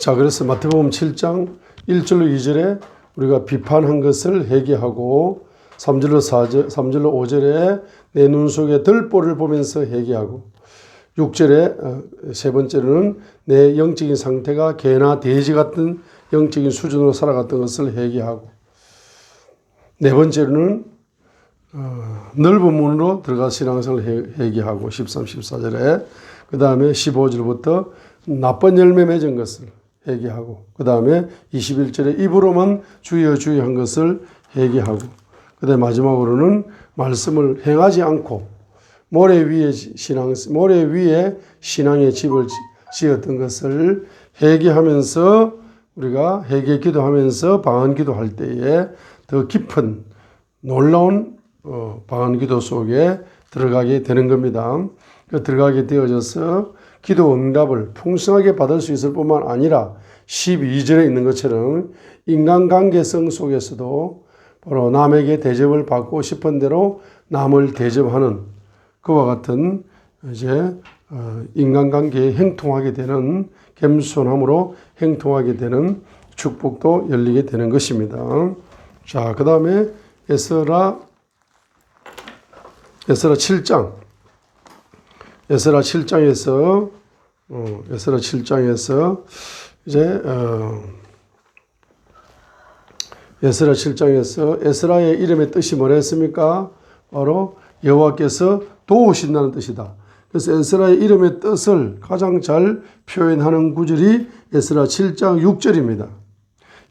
자, 그래서 마태복음 7장 1절로 2절에 우리가 비판한 것을 회개하고 3절로 5절에 내 눈 속에 들보를 보면서 회개하고 6절에 세 번째로는 내 영적인 상태가 개나 돼지 같은 영적인 수준으로 살아갔던 것을 회개하고 네 번째로는 넓은 문으로 들어가 신앙생활을 회개하고 13, 14절에 그 다음에 15절부터 나쁜 열매 맺은 것을 회개하고 그 다음에 21절에 입으로만 주여 주여 한 것을 회개하고 그 다음에 마지막으로는 말씀을 행하지 않고 모래 위에 신앙의 집을 지었던 것을 회개하면서 우리가 회개 기도하면서 방언 기도할 때에 더 깊은 놀라운 방언 기도 속에 들어가게 되는 겁니다. 들어가게 되어져서 기도 응답을 풍성하게 받을 수 있을 뿐만 아니라 12절에 있는 것처럼 인간관계성 속에서도 바로 남에게 대접을 받고 싶은 대로 남을 대접하는 그와 같은 이제 인간관계에 행통하게 되는 겸손함으로 행통하게 되는 축복도 열리게 되는 것입니다. 자, 그 다음에 에스라 7장. 에스라 7장에서 이제 에스라 7장에서 에스라의 이름의 뜻이 뭐라 했습니까? 바로 여호와께서 도우신다는 뜻이다. 그래서 에스라의 이름의 뜻을 가장 잘 표현하는 구절이 에스라 7장 6절입니다.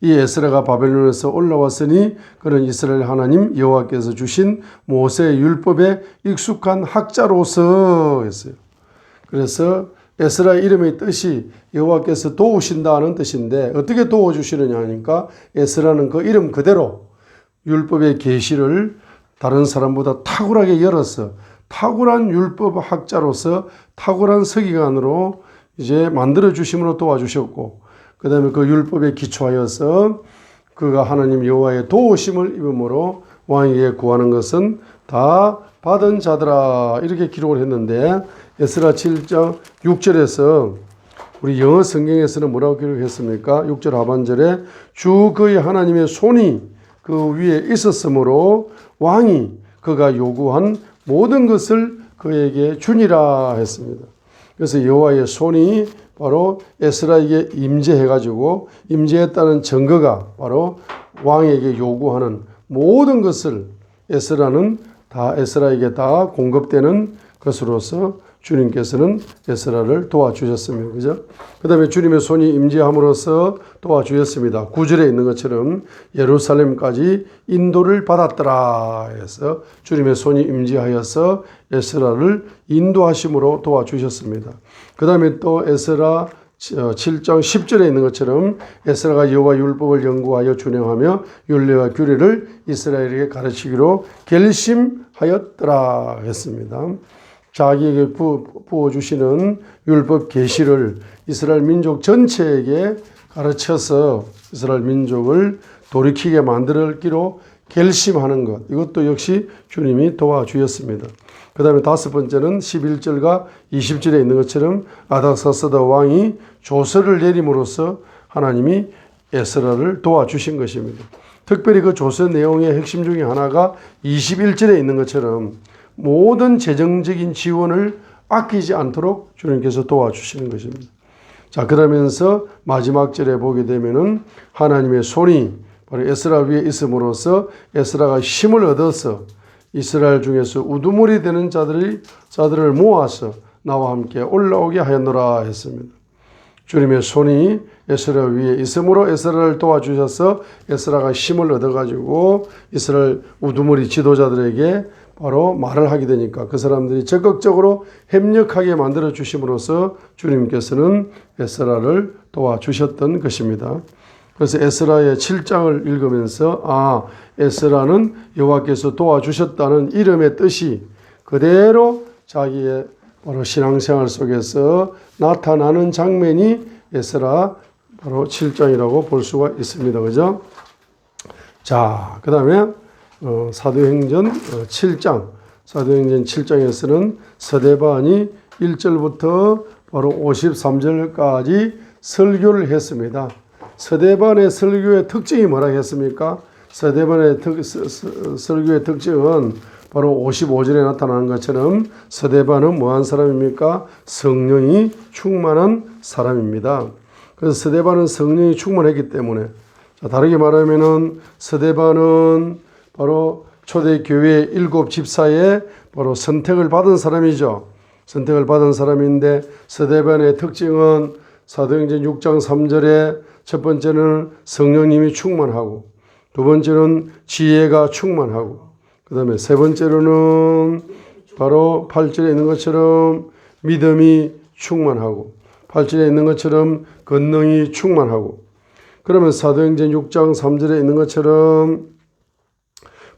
이 에스라가 바벨론에서 올라왔으니 그는 이스라엘 하나님 여호와께서 주신 모세의 율법에 익숙한 학자로서 했어요. 그래서 에스라의 이름의 뜻이 여호와께서 도우신다는 뜻인데 어떻게 도와주시느냐 하니까 에스라는 그 이름 그대로 율법의 계시를 다른 사람보다 탁월하게 열어서 탁월한 율법 학자로서 탁월한 서기관으로 이제 만들어 주심으로 도와주셨고 그 다음에 그 율법에 기초하여서 그가 하나님 여호와의 도우심을 입음으로 왕에게 구하는 것은 다 받은 자들아 이렇게 기록을 했는데 에스라 7장 6절에서 우리 영어 성경에서는 뭐라고 기록했습니까? 6절 하반절에 주 그의 하나님의 손이 그 위에 있었으므로 왕이 그가 요구한 모든 것을 그에게 주니라 했습니다. 그래서 여호와의 손이 바로 에스라에게 임재해가지고 임재했다는 증거가 바로 왕에게 요구하는 모든 것을 에스라에게 다 공급되는 것으로서 주님께서는 에스라를 도와주셨습니다. 그죠? 그 다음에 주님의 손이 임재함으로써 도와주셨습니다. 9절에 있는 것처럼 예루살렘까지 인도를 받았더라 해서 주님의 손이 임재하여서 에스라를 인도하심으로 도와주셨습니다. 그 다음에 또 에스라 7장 10절에 있는 것처럼 에스라가 여호와 율법을 연구하여 준행하며 율례와 규례를 이스라엘에게 가르치기로 결심하였더라 했습니다. 자기에게 부어주시는 율법 계시를 이스라엘 민족 전체에게 가르쳐서 이스라엘 민족을 돌이키게 만들기로 결심하는 것. 이것도 역시 주님이 도와주셨습니다. 그 다음에 다섯 번째는 11절과 20절에 있는 것처럼 아닥사스다 왕이 조서를 내림으로써 하나님이 에스라를 도와주신 것입니다. 특별히 그 조서 내용의 핵심 중에 하나가 21절에 있는 것처럼 모든 재정적인 지원을 아끼지 않도록 주님께서 도와주시는 것입니다. 자, 그러면서 마지막 절에 보게 되면은 하나님의 손이 바로 에스라 위에 있음으로써 에스라가 힘을 얻어서 이스라엘 중에서 우두머리 되는 자들을 모아서 나와 함께 올라오게 하였노라 했습니다. 주님의 손이 에스라 위에 있으므로 에스라를 도와주셔서 에스라가 힘을 얻어가지고 이스라엘 우두머리 지도자들에게 바로 말을 하게 되니까 그 사람들이 적극적으로 협력하게 만들어 주심으로써 주님께서는 에스라를 도와주셨던 것입니다. 그래서 에스라의 7장을 읽으면서 에스라는 여호와께서 도와주셨다는 이름의 뜻이 그대로 자기의 바로 신앙생활 속에서 나타나는 장면이 에스라 바로 7장이라고 볼 수가 있습니다. 그죠? 자, 그 다음에 사도행전 7장, 사도행전 7장에서는 서대반이 1절부터 바로 53절까지 설교를 했습니다. 스데반의 설교의 특징이 뭐라 했습니까? 스데반의 설교의 특징은 바로 55절에 나타나는 것처럼 스데반은 뭐한 사람입니까? 성령이 충만한 사람입니다. 그래서 스데반은 성령이 충만했기 때문에, 자, 다르게 말하면은 스데반은 바로 초대교회 7 집사의 바로 선택을 받은 사람이죠. 선택을 받은 사람인데, 스데반의 특징은 사도행전 6장 3절에 첫 번째는 성령님이 충만하고, 두 번째는 지혜가 충만하고, 그 다음에 세 번째로는 바로 8절에 있는 것처럼 믿음이 충만하고, 8절에 있는 것처럼 권능이 충만하고, 그러면 사도행전 6장 3절에 있는 것처럼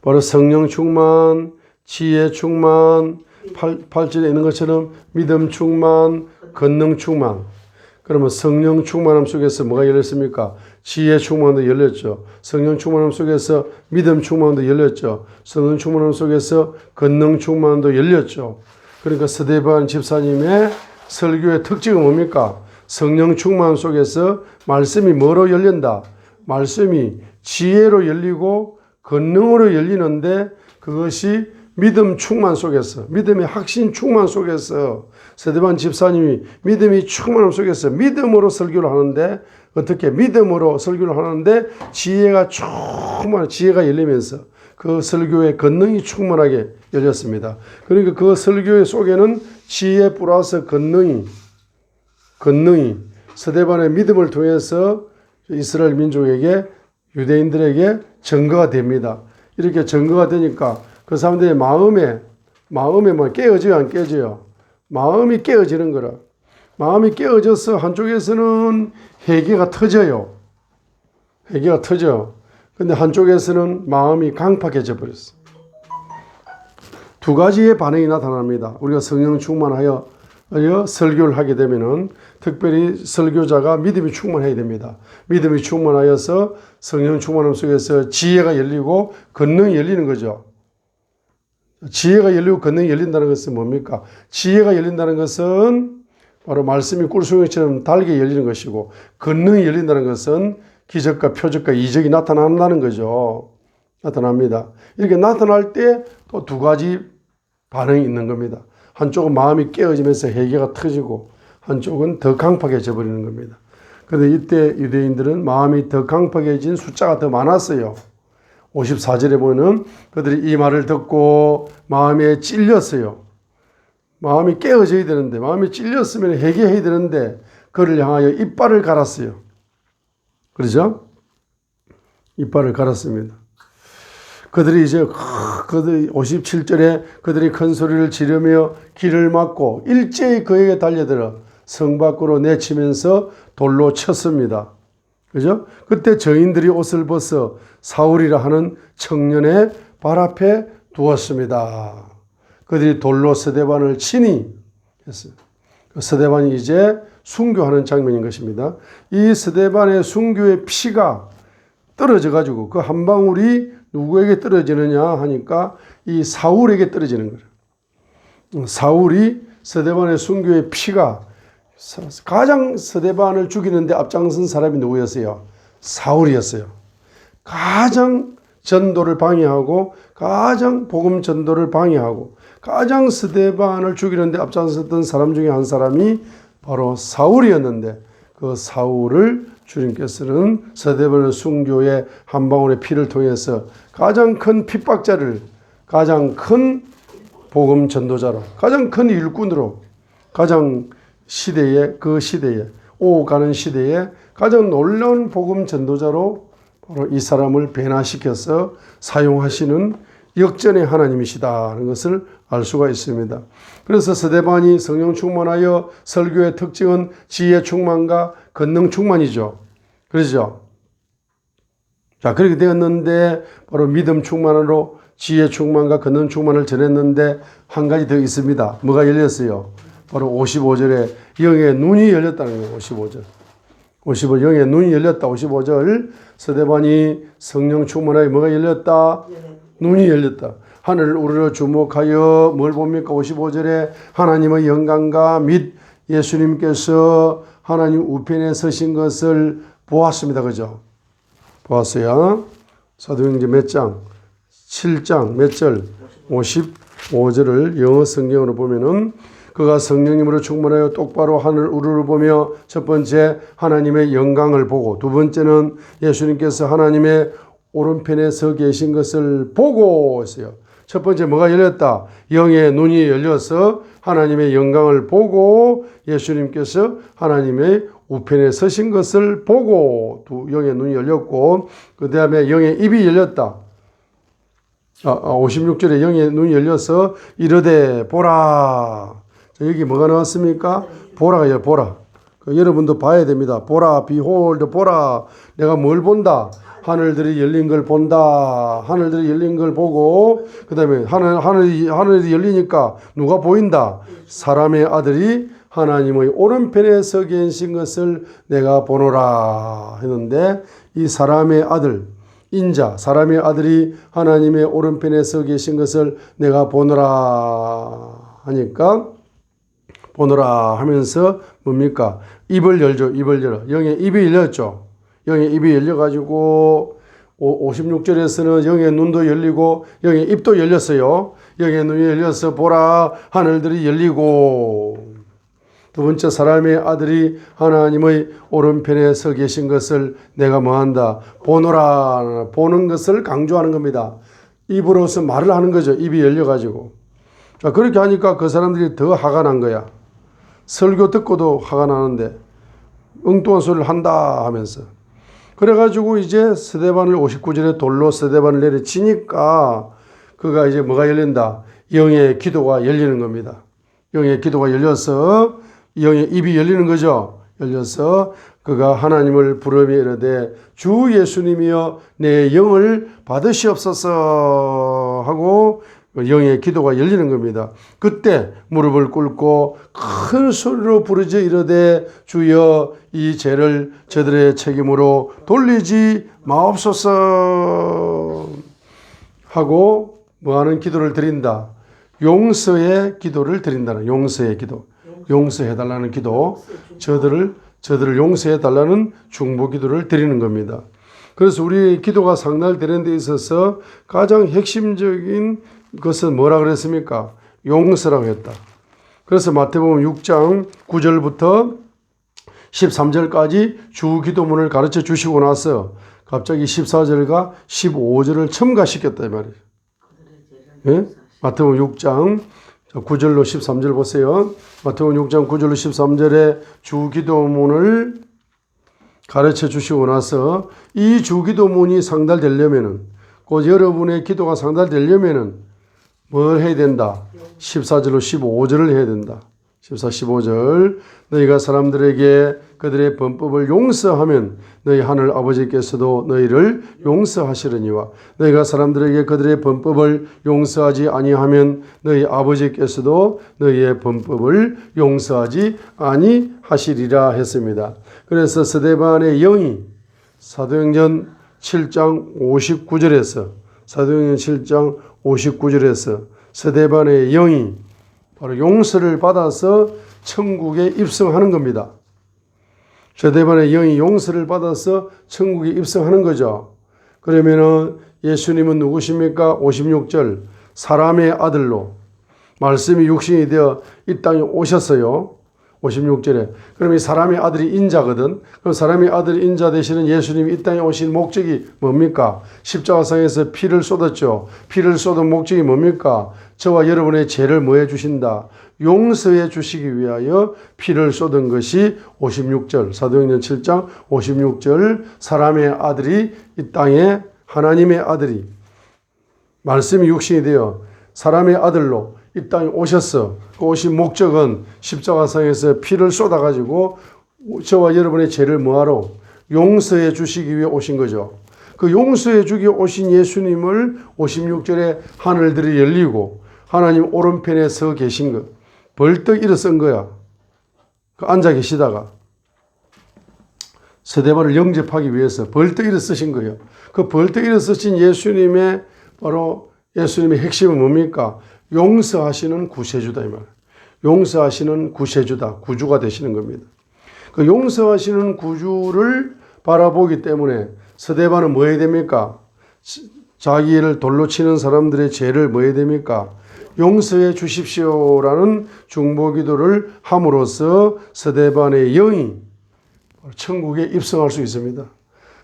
바로 성령 충만, 지혜 충만, 8절에 있는 것처럼 믿음 충만, 권능 충만. 그러면 성령 충만함 속에서 뭐가 열렸습니까? 지혜 충만함도 열렸죠. 성령 충만함 속에서 믿음 충만함도 열렸죠. 성령 충만함 속에서 권능 충만함도 열렸죠. 그러니까 스데반 집사님의 설교의 특징은 뭡니까? 성령 충만 속에서 말씀이 뭐로 열린다? 말씀이 지혜로 열리고 권능으로 열리는데, 그것이 믿음 충만 속에서, 믿음의 확신 충만 속에서 스데반 집사님이 믿음이 충만함 속에서 믿음으로 설교를 하는데, 어떻게 믿음으로 설교를 하는데 지혜가 충만, 지혜가 열리면서 그 설교의 권능이 충만하게 열렸습니다. 그러니까 그 설교의 속에는 지혜 플러스 권능이 스데반의 믿음을 통해서 이스라엘 민족에게, 유대인들에게 증거가 됩니다. 이렇게 증거가 되니까 그 사람들의 마음에 뭐 깨어져요, 안 깨져요? 마음이 깨어지는 거라. 마음이 깨어져서 한쪽에서는 회개가 터져요. 회개가 터져. 근데 한쪽에서는 마음이 강팍해져 버렸어. 두 가지의 반응이 나타납니다. 우리가 성령 충만하여 설교를 하게 되면은, 특별히 설교자가 믿음이 충만해야 됩니다. 믿음이 충만하여서 성령 충만함 속에서 지혜가 열리고 권능이 열리는 거죠. 지혜가 열리고 권능이 열린다는 것은 뭡니까? 지혜가 열린다는 것은 바로 말씀이 꿀송이처럼 달게 열리는 것이고, 권능이 열린다는 것은 기적과 표적과 이적이 나타난다는 거죠. 나타납니다. 이렇게 나타날 때 또 두 가지 반응이 있는 겁니다. 한쪽은 마음이 깨어지면서 회개가 터지고, 한쪽은 더 강팍해져 버리는 겁니다. 그런데 이때 유대인들은 마음이 더 강팍해진 숫자가 더 많았어요. 54절에 보면 그들이 이 말을 듣고 마음에 찔렸어요. 마음이 깨어져야 되는데, 마음이 찔렸으면 회개해야 되는데, 그를 향하여 이빨을 갈았어요. 그렇죠? 이빨을 갈았습니다. 그들이 57절에 그들이 큰 소리를 지르며 길을 막고 일제히 그에게 달려들어 성 밖으로 내치면서 돌로 쳤습니다. 그죠? 그때 저인들이 옷을 벗어 사울이라 하는 청년의 발 앞에 두었습니다. 그들이 돌로 스데반을 치니 했어요. 스데반이 이제 순교하는 장면인 것입니다. 이 스데반의 순교의 피가 떨어져 가지고 그 한 방울이 누구에게 떨어지느냐 하니까 이 사울에게 떨어지는 거예요. 사울이 스데반의 순교의 피가, 가장 스데반을 죽이는데 앞장선 사람이 누구였어요? 사울이었어요. 가장 전도를 방해하고, 가장 복음 전도를 방해하고, 가장 스데반을 죽이는데 앞장섰던 사람 중에 한 사람이 바로 사울이었는데, 그 사울을 주님께서는 스데반의 순교의 한 방울의 피를 통해서 가장 큰 핍박자를, 가장 큰 복음 전도자로, 가장 큰 일꾼으로, 가장 그 시대에, 오가는 시대에 가장 놀라운 복음 전도자로 바로 이 사람을 변화시켜서 사용하시는 역전의 하나님이시다는 것을 알 수가 있습니다. 그래서 스데반이 성령 충만하여 설교의 특징은 지혜 충만과 권능 충만이죠. 그렇죠? 자, 그렇게 되었는데 바로 믿음 충만으로 지혜 충만과 권능 충만을 전했는데 한 가지 더 있습니다. 뭐가 열렸어요? 바로 55절에 영의 눈이 열렸다는 거예요. 55 영의 눈이 열렸다. 55절 스데반이 성령 충만하여 뭐가 열렸다? 눈이 열렸다. 하늘을 우러러 주목하여 뭘 봅니까? 55절에 하나님의 영광과 및 예수님께서 하나님 우편에 서신 것을 보았습니다. 그죠? 보았어요. 사도행전 몇 장? 7장 몇 절? 55절을 영어 성경으로 보면은 그가 성령님으로 충만하여 똑바로 하늘 우르르 보며 첫 번째 하나님의 영광을 보고 두 번째는 예수님께서 하나님의 오른편에 서 계신 것을 보고 했어요. 첫 번째 뭐가 열렸다? 영의 눈이 열려서 하나님의 영광을 보고 예수님께서 하나님의 우편에 서신 것을 보고 영의 눈이 열렸고 그 다음에 영의 입이 열렸다. 56절에 영의 눈이 열려서 이르되 보라. 여기 뭐가 나왔습니까? 보라가 보라. 여러분도 봐야 됩니다. 보라, behold, 보라. 내가 뭘 본다? 하늘들이 열린 걸 본다. 하늘들이 열린 걸 보고 그 다음에 하늘이 열리니까 누가 보인다? 사람의 아들이 하나님의 오른편에 서 계신 것을 내가 보노라 했는데 이 사람의 아들 인자 사람의 아들이 하나님의 오른편에 서 계신 것을 내가 보노라 하니까 보노라 하면서 뭡니까? 입을 열죠. 입을 열어. 영의 입이 열렸죠. 영의 입이 열려가지고 56절에서는 영의 눈도 열리고 영의 입도 열렸어요. 영의 눈이 열려서 보라 하늘들이 열리고 두 번째 사람의 아들이 하나님의 오른편에 서 계신 것을 내가 뭐한다? 보노라. 보는 것을 강조하는 겁니다. 입으로서 말을 하는 거죠. 입이 열려가지고. 자, 그렇게 하니까 그 사람들이 더 화가 난 거야. 설교 듣고도 화가 나는데 엉뚱한 소리를 한다 하면서. 그래가지고 이제 스데반을 59절에 돌로 스데반을 내려치니까 그가 이제 뭐가 열린다? 영의 기도가 열리는 겁니다. 영의 기도가 열려서 영의 입이 열리는 거죠. 열려서 그가 하나님을 부르며 이르되 주 예수님이여 내 영을 받으시옵소서 하고 영의 기도가 열리는 겁니다. 그때 무릎을 꿇고 큰 소리로 부르짖어 이르되 주여 이 죄를 저들의 책임으로 돌리지 마옵소서 하고 뭐하는 기도를 드린다. 용서의 기도를 드린다는 용서의 기도. 용서해달라는 기도. 저들을 용서해달라는 중보 기도를 드리는 겁니다. 그래서 우리 기도가 상달되는 데 있어서 가장 핵심적인 것은 뭐라 그랬습니까? 용서라고 했다. 그래서 마태복음 6장 9절부터 13절까지 주 기도문을 가르쳐 주시고 나서 갑자기 14절과 15절을 첨가시켰다 이 말이에요. 예? 마태복음 6장 9절로 13절 보세요. 마태복음 6장 9절로 13절에 주 기도문을 가르쳐 주시고 나서 이 주 기도문이 상달되려면은 곧 여러분의 기도가 상달되려면은 뭘 해야 된다? 14절로 15절을 해야 된다. 14, 15절 너희가 사람들에게 그들의 범법을 용서하면 너희 하늘 아버지께서도 너희를 용서하시려니와 너희가 사람들에게 그들의 범법을 용서하지 아니하면 너희 아버지께서도 너희의 범법을 용서하지 아니하시리라 했습니다. 그래서 스데반의 영이 사도행전 7장 59절에서 사도행전 7장 59절에서 스데반의 영이 바로 용서를 받아서 천국에 입성하는 겁니다. 스데반의 영이 용서를 받아서 천국에 입성하는 거죠. 그러면은 예수님은 누구십니까? 56절 사람의 아들로 말씀이 육신이 되어 이 땅에 오셨어요. 56절에. 그럼 이 사람의 아들이 인자거든. 그럼 사람의 아들이 인자 되시는 예수님이 이 땅에 오신 목적이 뭡니까? 십자가상에서 피를 쏟았죠. 피를 쏟은 목적이 뭡니까? 저와 여러분의 죄를 뭐 해주신다? 용서해 주시기 위하여 피를 쏟은 것이 56절 사도행전 7장 56절 사람의 아들이 이 땅에 하나님의 아들이 말씀이 육신이 되어 사람의 아들로 이 땅에 오셨어. 그 오신 목적은 십자가상에서 피를 쏟아가지고 저와 여러분의 죄를 뭐하러? 용서해 주시기 위해 오신 거죠. 그 용서해 주기 오신 예수님을 56절에 하늘들이 열리고 하나님 오른편에 서 계신 것. 벌떡 일어선 거야. 그 앉아 계시다가 스데반을 영접하기 위해서 벌떡 일어서신 거예요. 그 벌떡 일어서신 예수님의 바로 예수님의 핵심은 뭡니까? 용서하시는 구세주다 이 말. 용서하시는 구세주다. 구주가 되시는 겁니다. 그 용서하시는 구주를 바라보기 때문에 스데반은 뭐 해야 됩니까? 자기를 돌로 치는 사람들의 죄를 뭐 해야 됩니까? 용서해 주십시오라는 중보기도를 함으로써 스데반의 영이 천국에 입성할 수 있습니다.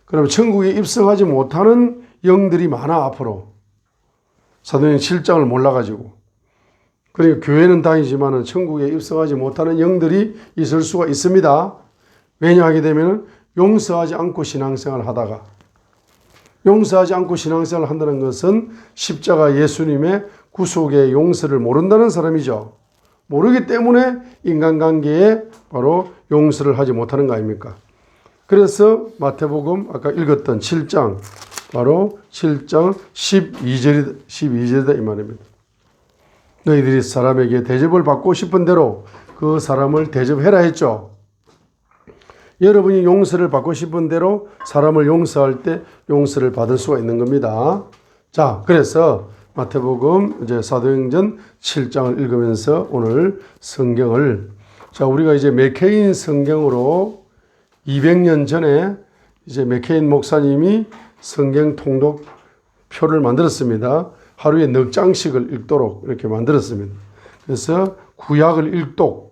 그럼 천국에 입성하지 못하는 영들이 많아 앞으로. 사도행 7장을 몰라가지고. 그러니까 교회는 다니지만 천국에 입성하지 못하는 영들이 있을 수가 있습니다. 왜냐하게 되면 용서하지 않고 신앙생활을 하다가, 용서하지 않고 신앙생활을 한다는 것은 십자가 예수님의 구속의 용서를 모른다는 사람이죠. 모르기 때문에 인간관계에 바로 용서를 하지 못하는 거 아닙니까? 그래서 마태복음 아까 읽었던 7장, 바로 7장 12절이다 이 말입니다. 너희들이 사람에게 대접을 받고 싶은 대로 그 사람을 대접해라 했죠. 여러분이 용서를 받고 싶은 대로 사람을 용서할 때 용서를 받을 수가 있는 겁니다. 자, 그래서 마태복음 이제 사도행전 7장을 읽으면서 오늘 성경을, 자, 우리가 이제 맥케인 성경으로 200년 전에 이제 맥케인 목사님이 성경 통독표를 만들었습니다. 하루에 넉 장씩을 읽도록 이렇게 만들었습니다. 그래서 구약을 1독,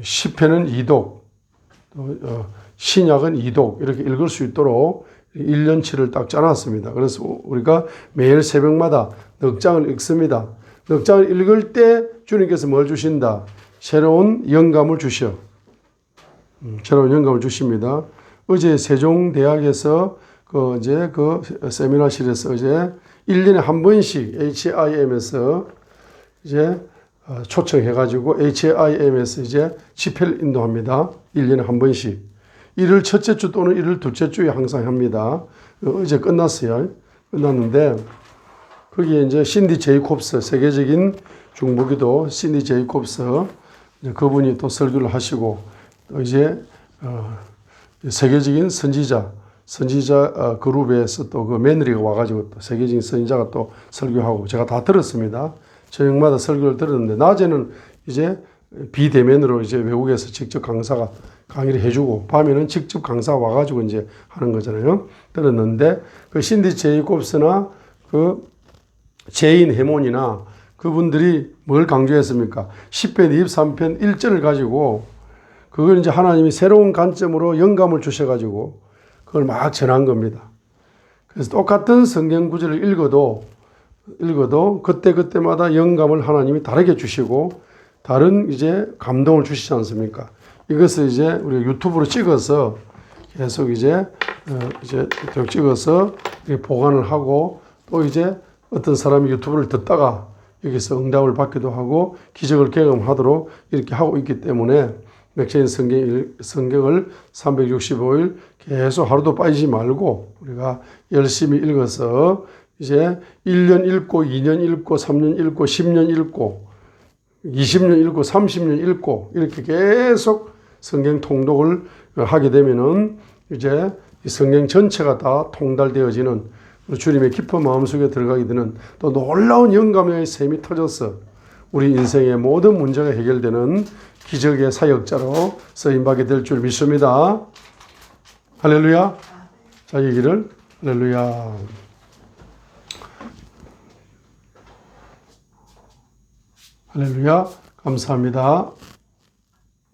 시편은 2독, 신약은 2독 이렇게 읽을 수 있도록 1년치를 딱 짜놨습니다. 그래서 우리가 매일 새벽마다 넉 장을 읽습니다. 넉 장을 읽을 때 주님께서 뭘 주신다? 새로운 영감을 주셔. 새로운 영감을 주십니다. 어제 세종대학에서 그 세미나실에서 이제 1년에 한 번씩 HIM에서 이제 초청해가지고 HIM에서 이제 집회를 인도합니다. 1년에 한 번씩. 1월 첫째 주 또는 1월 둘째 주에 항상 합니다. 어제 끝났어요. 끝났는데, 거기에 이제 신디 제이콥스, 세계적인 중보기도 신디 제이콥스, 그분이 또 설교를 하시고, 또 이제, 세계적인 선지자 그룹에서 또 그 며느리가 와가지고 또 세계적인 선지자가 또 설교하고 제가 다 들었습니다. 저녁마다 설교를 들었는데, 낮에는 이제 비대면으로 이제 외국에서 직접 강사가 강의를 해주고, 밤에는 직접 강사가 와가지고 이제 하는 거잖아요. 들었는데, 그 신디 제이콥스나 그 제인 해몬이나 그분들이 뭘 강조했습니까? 10편, 23편 1절을 가지고, 그걸 이제 하나님이 새로운 관점으로 영감을 주셔가지고, 그걸 막 전한 겁니다. 그래서 똑같은 성경 구절을 읽어도 그때마다 영감을 하나님이 다르게 주시고, 다른 이제 감동을 주시지 않습니까? 이것을 이제 우리가 유튜브로 찍어서 계속 이제 찍어서 보관을 하고, 또 이제 어떤 사람이 유튜브를 듣다가 여기서 응답을 받기도 하고 기적을 경험하도록 이렇게 하고 있기 때문에 맥케인 성경을 365일 계속 하루도 빠지지 말고 우리가 열심히 읽어서 이제 1년 읽고 2년 읽고 3년 읽고 10년 읽고 20년 읽고 30년 읽고 이렇게 계속 성경 통독을 하게 되면은 이제 이 성경 전체가 다 통달되어지는 주님의 깊은 마음속에 들어가게 되는 또 놀라운 영감의 샘이 터져서 우리 인생의 모든 문제가 해결되는 기적의 사역자로 쓰임받게 될 줄 믿습니다. 할렐루야. 자기 길을 할렐루야. 할렐루야. 감사합니다.